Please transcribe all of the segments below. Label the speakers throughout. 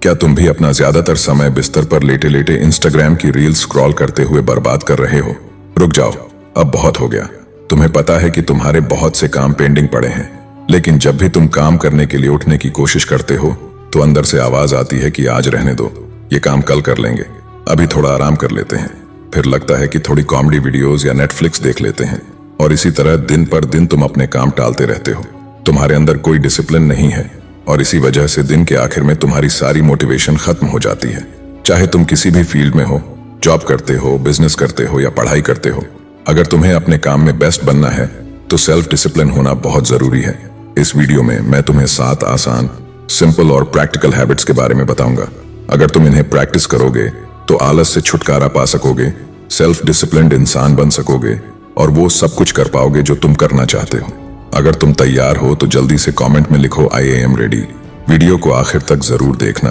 Speaker 1: क्या तुम भी अपना ज्यादातर समय बिस्तर पर लेटे लेटे इंस्टाग्राम की रील स्क्रॉल करते हुए बर्बाद कर रहे हो? रुक जाओ, अब बहुत हो गया। तुम्हें पता है कि तुम्हारे बहुत से काम पेंडिंग पड़े हैं, लेकिन जब भी तुम काम करने के लिए उठने की कोशिश करते हो तो अंदर से आवाज आती है कि आज रहने दो, ये काम कल कर लेंगे, अभी थोड़ा आराम कर लेते हैं। फिर लगता है कि थोड़ी कॉमेडी वीडियोस या नेटफ्लिक्स देख लेते हैं, और इसी तरह दिन पर दिन तुम अपने काम टालते रहते हो। तुम्हारे अंदर कोई डिसिप्लिन नहीं है, और इसी वजह से दिन के आखिर में तुम्हारी सारी मोटिवेशन खत्म हो जाती है। चाहे तुम किसी भी फील्ड में हो, जॉब करते हो, बिजनेस करते हो या पढ़ाई करते हो, अगर तुम्हें अपने काम में बेस्ट बनना है तो सेल्फ डिसिप्लिन होना बहुत जरूरी है। इस वीडियो में मैं तुम्हें 7 आसान, सिंपल और प्रैक्टिकल हैबिट्स के बारे में बताऊंगा। अगर तुम इन्हें प्रैक्टिस करोगे तो आलस से छुटकारा पा सकोगे, सेल्फ डिसिप्लिन्ड इंसान बन सकोगे और वो सब कुछ कर पाओगे जो तुम करना चाहते हो। अगर तुम तैयार हो तो जल्दी से कमेंट में लिखो आई एम रेडी। वीडियो को आखिर तक जरूर देखना,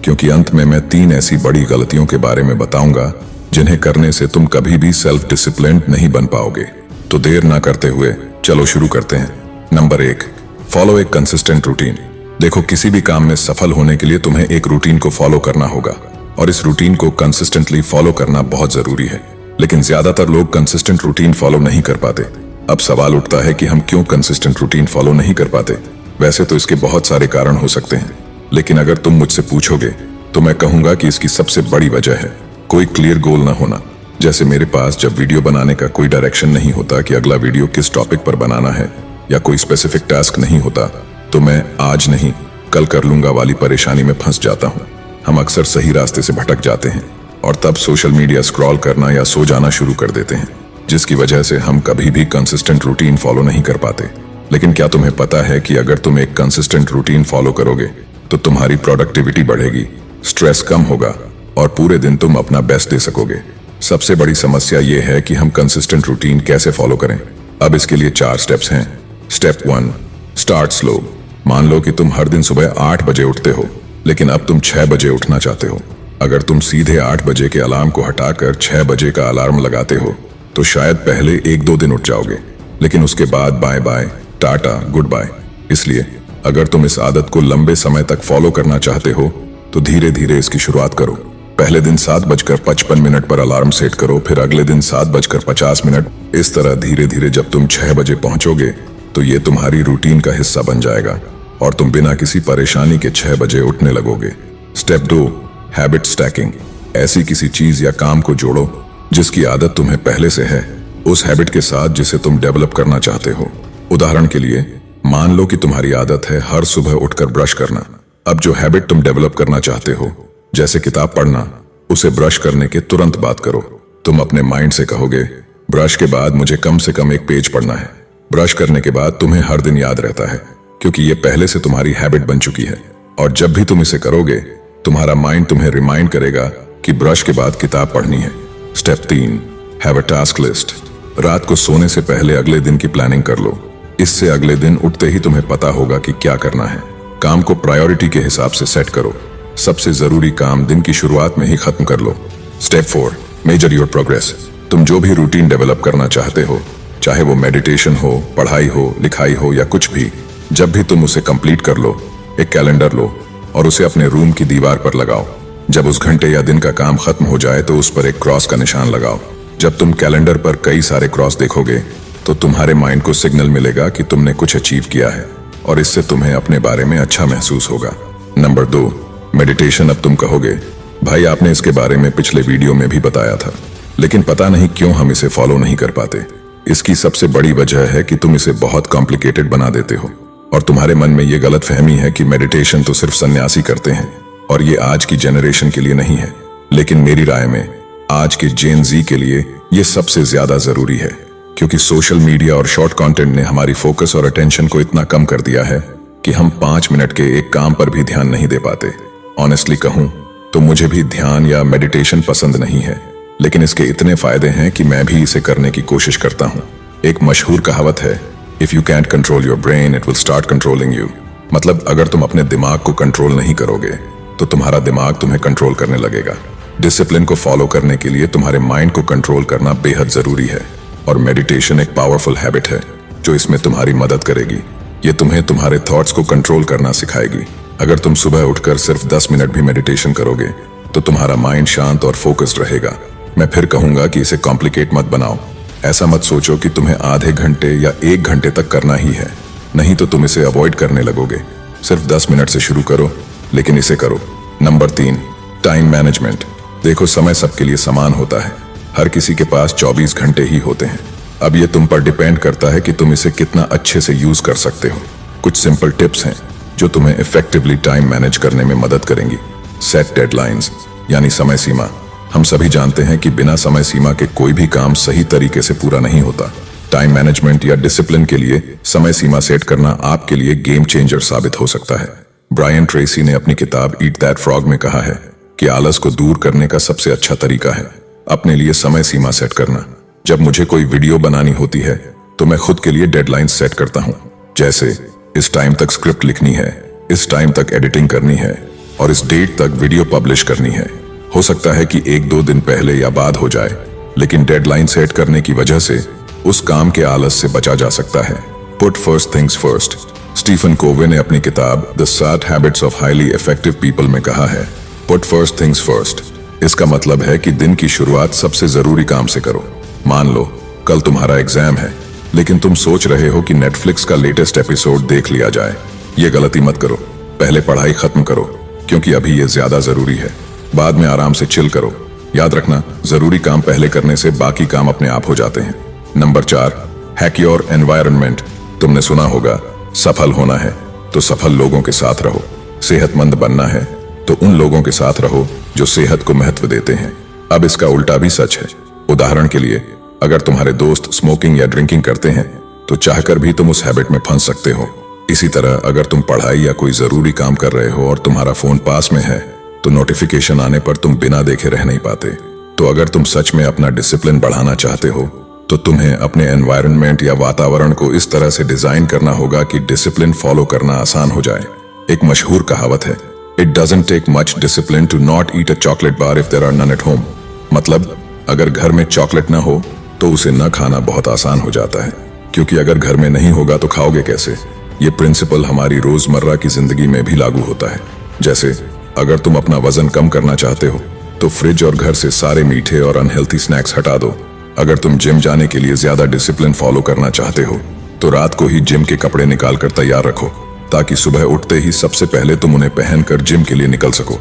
Speaker 1: क्योंकि अंत में मैं 3 ऐसी बड़ी गलतियों के बारे में बताऊंगा जिन्हें करने से तुम कभी भी सेल्फ डिसिप्लिन्ड नहीं बन पाओगे। तो देर ना करते हुए चलो शुरू करते हैं। नंबर 1, फॉलो एक कंसिस्टेंट रूटीन। देखो, किसी भी काम में सफल होने के लिए तुम्हें एक रूटीन को फॉलो करना होगा, और इस रूटीन को कंसिस्टेंटली फॉलो करना बहुत जरूरी है। लेकिन ज्यादातर लोग कंसिस्टेंट रूटीन फॉलो नहीं कर पाते। अब सवाल उठता है कि हम क्यों कंसिस्टेंट रूटीन फॉलो नहीं कर पाते? वैसे तो इसके बहुत सारे कारण हो सकते हैं, लेकिन अगर तुम मुझसे पूछोगे तो मैं कहूंगा कि इसकी सबसे बड़ी वजह है कोई क्लियर गोल ना होना। जैसे मेरे पास जब वीडियो बनाने का कोई डायरेक्शन नहीं होता कि अगला वीडियो किस टॉपिक पर बनाना है, या कोई स्पेसिफिक टास्क नहीं होता, तो मैं आज नहीं कल कर लूंगा वाली परेशानी में फंस जाता हूँ। हम अक्सर सही रास्ते से भटक जाते हैं और तब सोशल मीडिया स्क्रॉल करना या सो जाना शुरू कर देते हैं, जिसकी वजह से हम कभी भी कंसिस्टेंट रूटीन फॉलो नहीं कर पाते। लेकिन क्या तुम्हें पता है कि अगर तुम एक कंसिस्टेंट रूटीन फॉलो करोगे तो तुम्हारी प्रोडक्टिविटी बढ़ेगी, स्ट्रेस कम होगा और पूरे दिन तुम अपना बेस्ट दे सकोगे। सबसे बड़ी समस्या यह है कि हम कंसिस्टेंट रूटीन कैसे फॉलो करें। अब इसके लिए 4 स्टेप्स हैं। Step 1, start slow. मान लो कि तुम हर दिन सुबह 8 बजे उठते हो, लेकिन अब तुम 6 बजे उठना चाहते हो। अगर तुम सीधे 8 बजे के अलार्म को हटाकर 6 बजे का अलार्म लगाते हो तो शायद पहले 1-2 दिन उठ जाओगे, लेकिन उसके बाद bye bye, tata, goodbye. इसलिए अगर तुम इस आदत को लंबे समय तक फॉलो करना चाहते हो तो धीरे धीरे इसकी शुरुआत करो। पहले दिन 7:55 पर अलार्म सेट करो, फिर अगले दिन 7:50। इस तरह धीरे धीरे जब तुम 6 बजे पहुंचोगे तो ये तुम्हारी रूटीन का हिस्सा बन जाएगा और तुम बिना किसी परेशानी के 6 बजे उठने लगोगे। Step 2, habit stacking. ऐसी किसी चीज या काम को जोड़ो जिसकी आदत तुम्हें पहले से है, उस हैबिट के साथ जिसे तुम डेवलप करना चाहते हो। उदाहरण के लिए, मान लो कि तुम्हारी आदत है हर सुबह उठकर ब्रश करना। अब जो हैबिट तुम डेवलप करना चाहते हो, जैसे किताब पढ़ना, उसे ब्रश करने के तुरंत बाद करो। तुम अपने माइंड से कहोगे, ब्रश के बाद मुझे कम से कम 1 पेज पढ़ना है। ब्रश करने के बाद तुम्हें हर दिन याद रहता है, क्योंकि ये पहले से तुम्हारी हैबिट बन चुकी है। और जब भी तुम इसे करोगे, तुम्हारा माइंड तुम्हें रिमाइंड करेगा कि ब्रश के बाद किताब पढ़नी है। Step 3, have a task list. रात को सोने से पहले अगले दिन की प्लानिंग कर लो। इससे अगले दिन उठते ही तुम्हें पता होगा कि क्या करना है। काम को प्रायोरिटी के हिसाब से सेट करो। सबसे जरूरी काम दिन की शुरुआत में ही खत्म कर लो। Step 4, measure your progress. तुम जो भी रूटीन डेवलप करना चाहते हो, चाहे वो मेडिटेशन हो, पढ़ाई हो, लिखाई हो या कुछ भी, जब भी तुम उसे कंप्लीट कर लो, एक कैलेंडर लो और उसे अपने रूम की दीवार पर लगाओ। जब उस घंटे या दिन का काम खत्म हो जाए तो उस पर एक क्रॉस का निशान लगाओ। जब तुम कैलेंडर पर कई सारे क्रॉस देखोगे तो तुम्हारे माइंड को सिग्नल मिलेगा कि तुमने कुछ अचीव किया है, और इससे तुम्हें अपने बारे में अच्छा महसूस होगा। Number 2, meditation. अब तुम कहोगे, भाई आपने इसके बारे में पिछले वीडियो में भी बताया था, लेकिन पता नहीं क्यों हम इसे फॉलो नहीं कर पाते। इसकी सबसे बड़ी वजह है कि तुम इसे बहुत कॉम्प्लिकेटेड बना देते हो, और तुम्हारे मन में ये गलत फहमी है कि मेडिटेशन तो सिर्फ सन्यासी करते हैं और ये आज की जनरेशन के लिए नहीं है। लेकिन मेरी राय में आज के जेन जी के लिए ये सबसे ज्यादा जरूरी है, क्योंकि सोशल मीडिया और शॉर्ट कंटेंट ने हमारी फोकस और अटेंशन को इतना कम कर दिया है कि हम 5 मिनट के एक काम पर भी ध्यान नहीं दे पाते। ऑनेस्टली कहूं तो मुझे भी ध्यान या मेडिटेशन पसंद नहीं है, लेकिन इसके इतने फायदे हैं कि मैं भी इसे करने की कोशिश करता हूं। एक मशहूर कहावत है, if you can't control your brain it will start controlling you. मतलब अगर तुम अपने दिमाग को कंट्रोल नहीं करोगे तो तुम्हारा दिमाग तुम्हें कंट्रोल करने लगेगा। डिसिप्लिन को फॉलो करने के लिए तुम्हारे माइंड को कंट्रोल करना बेहद जरूरी है, और मेडिटेशन एक पावरफुल हैबिट है जो इसमें तुम्हारी मदद करेगी। ये तुम्हें तुम्हारे थॉट्स को कंट्रोल करना सिखाएगी, अगर तुम सुबह उठकर सिर्फ 10 मिनट भी मेडिटेशन करोगे तो तुम्हारा माइंड शांत और फोकस्ड रहेगा। मैं फिर कहूंगा कि इसे कॉम्प्लिकेट मत बनाओ। ऐसा मत सोचो कि तुम्हें आधे घंटे या 1 घंटे तक करना ही है, नहीं तो तुम इसे अवॉइड करने लगोगे। सिर्फ 10 मिनट से शुरू करो, लेकिन इसे करो। Number 3, time management. देखो, समय सबके लिए समान होता है, हर किसी के पास 24 घंटे ही होते हैं। अब ये तुम पर डिपेंड करता है कि तुम इसे कितना अच्छे से यूज कर सकते हो। कुछ सिंपल टिप्स हैं जो तुम्हें इफेक्टिवली टाइम मैनेज करने में मदद करेंगी। सेट डेडलाइंस, यानी समय सीमा। हम सभी जानते हैं कि बिना समय सीमा के कोई भी काम सही तरीके से पूरा नहीं होता। टाइम मैनेजमेंट या डिसिप्लिन के लिए समय सीमा सेट करना आपके लिए गेम चेंजर साबित हो सकता है। ब्रायन ट्रेसी ने अपनी किताब ईट दैट फ्रॉग में कहा है कि आलस को दूर करने का सबसे अच्छा तरीका है अपने लिए समय सीमा सेट करना। जब मुझे कोई वीडियो बनानी होती है तो मैं खुद के लिए डेडलाइन सेट करता हूँ, जैसे इस टाइम तक स्क्रिप्ट लिखनी है, इस टाइम तक एडिटिंग करनी है और इस डेट तक वीडियो पब्लिश करनी है। हो सकता है कि 1-2 दिन पहले या बाद हो जाए, लेकिन डेडलाइन सेट करने की वजह से उस काम के आलस से बचा जा सकता है। Put first things first. Stephen Covey ने अपनी किताब the 7 habits of highly effective people में कहा है, पुट फर्स्ट थिंग्स फर्स्ट। इसका मतलब है कि दिन की शुरुआत सबसे जरूरी काम से करो। मान लो कल तुम्हारा एग्जाम है, लेकिन तुम सोच रहे हो कि नेटफ्लिक्स का लेटेस्ट एपिसोड देख लिया जाए। ये गलती मत करो। पहले पढ़ाई खत्म करो, क्योंकि अभी ये ज्यादा जरूरी है। बाद में आराम से चिल करो। याद रखना, जरूरी काम पहले करने से बाकी काम अपने आप हो जाते हैं। Number 4, hack your environment. तुमने सुना होगा, सफल होना है तो सफल लोगों के साथ रहो, सेहतमंद बनना है तो उन लोगों के साथ रहो जो सेहत को महत्व देते हैं। अब इसका उल्टा भी सच है। उदाहरण के लिए, अगर तुम्हारे दोस्त स्मोकिंग या ड्रिंकिंग करते हैं तो चाहकर भी तुम उस हैबिट में फंस सकते हो। इसी तरह अगर तुम पढ़ाई या कोई जरूरी काम कर रहे हो और तुम्हारा फोन पास में है तो नोटिफिकेशन आने पर तुम बिना देखे रह नहीं पाते। तो अगर तुम सच में अपना डिसिप्लिन बढ़ाना चाहते हो तो तुम्हें अपने एनवायरनमेंट या वातावरण को इस तरह से डिजाइन करना होगा कि डिसिप्लिन फॉलो करना आसान हो जाए। एक मशहूर कहावत है, it doesn't take much discipline to not eat a chocolate bar if there are none at home. मतलब, अगर घर में चॉकलेट ना हो तो उसे न खाना बहुत आसान हो जाता है, क्योंकि अगर घर में नहीं होगा तो खाओगे कैसे। ये प्रिंसिपल हमारी रोजमर्रा की जिंदगी में भी लागू होता है। जैसे अगर तुम अपना वजन कम करना चाहते हो तो फ्रिज और घर से सारे मीठे और अनहेल्थी स्नैक्स हटा दो। अगर तुम जिम जाने के लिए ज्यादा डिसिप्लिन फॉलो करना चाहते हो तो रात को ही जिम के कपड़े निकाल कर तैयार रखो, ताकि सुबह उठते ही सबसे पहले तुम उन्हें पहनकर जिम के लिए निकल सको।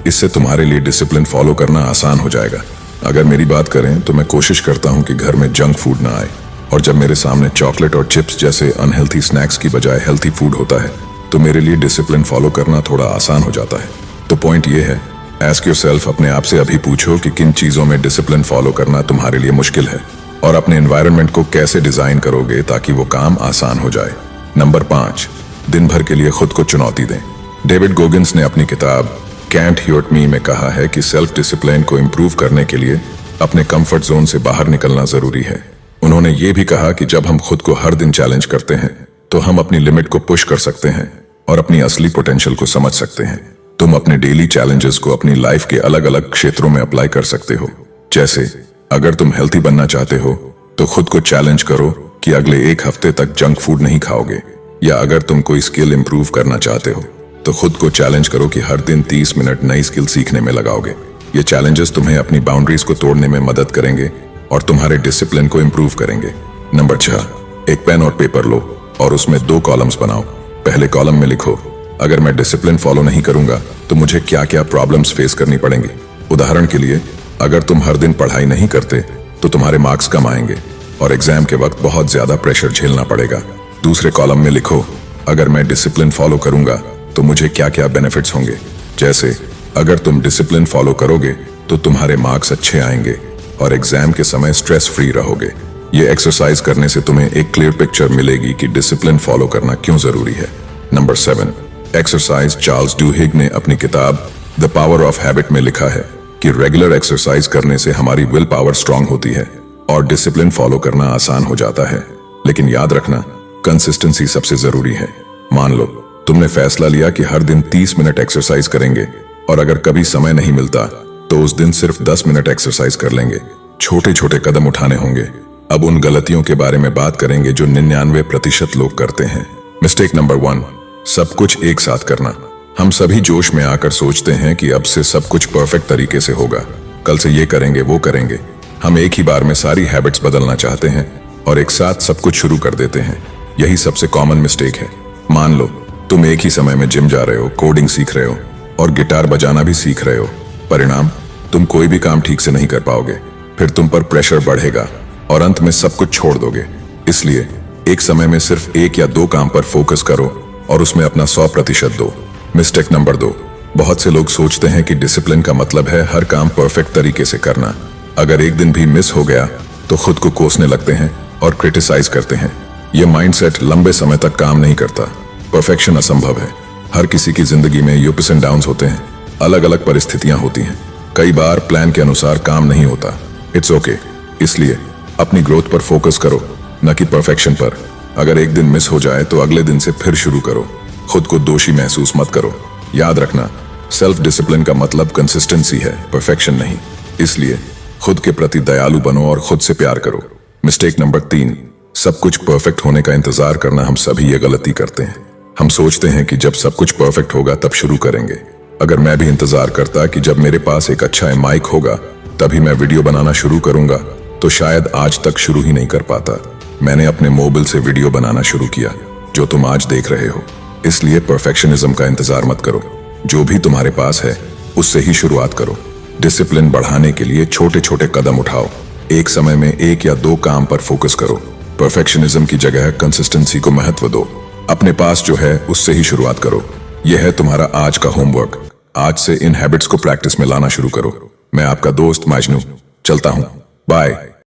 Speaker 1: इससे तुम्हारे लिए डिसिप्लिन फॉलो करना आसान हो जाएगा। अगर मेरी बात करें तो मैं कोशिश करता हूं कि घर में जंक फूड ना आए, और जब मेरे सामने चॉकलेट और चिप्स जैसे अनहेल्थी स्नैक्स की बजाय हेल्थी फूड होता है तो मेरे लिए डिसिप्लिन फॉलो करना थोड़ा आसान हो जाता है। तो पॉइंट ये है, आस्क योरसेल्फ, अपने आप से अभी पूछो कि किन चीजों में डिसिप्लिन फॉलो करना तुम्हारे लिए मुश्किल है और अपने एनवायरनमेंट को कैसे डिजाइन करोगे ताकि वो काम आसान हो जाए। नंबर 5, दिन भर के लिए खुद को चुनौती दें। डेविड गोगिंस ने अपनी किताब कैंट हर्ट मी में कहा है कि सेल्फ डिसिप्लिन को इम्प्रूव करने के लिए अपने कंफर्ट जोन से बाहर निकलना जरूरी है। उन्होंने ये भी कहा कि जब हम खुद को हर दिन चैलेंज करते हैं तो हम अपनी लिमिट को पुश कर सकते हैं और अपनी असली पोटेंशियल को समझ सकते हैं। तुम अपने डेली चैलेंजेस को अपनी लाइफ के अलग अलग क्षेत्रों में अप्लाई कर सकते हो। जैसे अगर तुम हेल्थी बनना चाहते हो तो खुद को चैलेंज करो कि अगले 1 हफ्ते तक जंक फूड नहीं खाओगे, या अगर तुम कोई स्किल इंप्रूव करना चाहते हो तो खुद को चैलेंज करो कि हर दिन 30 मिनट नई स्किल सीखने में लगाओगे। ये चैलेंजेस तुम्हें अपनी बाउंड्रीज को तोड़ने में मदद करेंगे और तुम्हारे डिसिप्लिन को इम्प्रूव करेंगे। नंबर 6, एक पेन और पेपर लो और उसमें 2 कॉलम्स बनाओ। पहले कॉलम में लिखो, अगर मैं डिसिप्लिन फॉलो नहीं करूंगा तो मुझे क्या क्या प्रॉब्लम्स फेस करनी पड़ेंगी। उदाहरण के लिए, अगर तुम हर दिन पढ़ाई नहीं करते तो तुम्हारे मार्क्स कम आएंगे और एग्जाम के वक्त बहुत ज्यादा प्रेशर झेलना पड़ेगा। दूसरे कॉलम में लिखो, अगर मैं डिसिप्लिन फॉलो करूंगा तो मुझे क्या क्या बेनिफिट्स होंगे। जैसे अगर तुम डिसिप्लिन फॉलो करोगे तो तुम्हारे मार्क्स अच्छे आएंगे और एग्जाम के समय स्ट्रेस फ्री रहोगे। ये एक्सरसाइज करने से तुम्हें एक क्लियर पिक्चर मिलेगी कि डिसिप्लिन फॉलो करना क्यों जरूरी है। Number 7, exercise. चार्ल्स ड्यूहिग ने अपनी किताब द पावर ऑफ हैबिट में लिखा है कि रेगुलर एक्सरसाइज करने से हमारी विल पावर स्ट्रांग होती है और डिसिप्लिन फॉलो करना आसान हो जाता है। लेकिन याद रखना, कंसिस्टेंसी सबसे जरूरी है। मान लो तुमने फैसला लिया कि हर दिन 30 मिनट एक्सरसाइज करेंगे और अगर कभी समय नहीं मिलता तो उस दिन सिर्फ 10 मिनट एक्सरसाइज कर लेंगे। छोटे छोटे कदम उठाने होंगे। अब उन गलतियों के बारे में बात करेंगे जो 99% लोग करते हैं। मिस्टेक नंबर 1, सब कुछ एक साथ करना। हम सभी जोश में आकर सोचते हैं कि अब से सब कुछ परफेक्ट तरीके से होगा, कल से ये करेंगे वो करेंगे। हम एक ही बार में सारी हैबिट्स बदलना चाहते हैं और एक साथ सब कुछ शुरू कर देते हैं। यही सबसे कॉमन मिस्टेक है। मान लो तुम एक ही समय में जिम जा रहे हो, कोडिंग सीख रहे हो और गिटार बजाना भी सीख रहे हो। परिणाम, तुम कोई भी काम ठीक से नहीं कर पाओगे। फिर तुम पर प्रेशर बढ़ेगा और अंत में सब कुछ छोड़ दोगे। इसलिए एक समय में सिर्फ एक या दो काम पर फोकस करो और उसमें अपना 100% दो। मिस्टेक नंबर 2, बहुत से लोग सोचते हैं कि डिसिप्लिन का मतलब है हर काम परफेक्ट तरीके से करना। अगर एक दिन भी मिस हो गया तो खुद को कोसने लगते हैं और क्रिटिसाइज करते हैं। यह माइंडसेट लंबे समय तक काम नहीं करता। परफेक्शन असंभव है। हर किसी की जिंदगी में अप्स एंड डाउन्स होते हैं, अलग अलग परिस्थितियां होती हैं। कई बार प्लान के अनुसार काम नहीं होता। It's okay. इसलिए अपनी ग्रोथ पर फोकस करो, न कि परफेक्शन पर। अगर एक दिन मिस हो जाए तो अगले दिन से फिर शुरू करो। खुद को दोषी महसूस मत करो। याद रखना, सेल्फ डिसिप्लिन का मतलब कंसिस्टेंसी है, परफेक्शन नहीं। इसलिए खुद के प्रति दयालु बनो और खुद से प्यार करो। मिस्टेक नंबर 3, सब कुछ परफेक्ट होने का इंतजार करना। हम सभी ये गलती करते हैं। हम सोचते हैं कि जब सब कुछ परफेक्ट होगा तब शुरू करेंगे। अगर मैं भी इंतजार करता कि जब मेरे पास एक अच्छा माइक होगा तभी मैं वीडियो बनाना शुरू करूंगा तो शायद आज तक शुरू ही नहीं कर पाता। मैंने अपने मोबाइल से वीडियो बनाना शुरू किया, जो तुम आज देख रहे हो। इसलिए परफेक्शनिज्म का इंतजार मत करो। जो भी तुम्हारे पास है उससे ही शुरुआत करो। डिसिप्लिन बढ़ाने के लिए छोटे छोटे कदम उठाओ। एक समय में एक या दो काम पर फोकस करो। परफेक्शनिज्म की जगह कंसिस्टेंसी को महत्व दो। अपने पास जो है उससे ही शुरुआत करो। यह है तुम्हारा आज का होमवर्क। आज से इन हैबिट्स को प्रैक्टिस में लाना शुरू करो। मैं आपका दोस्त मजनू चलता हूं। बाय।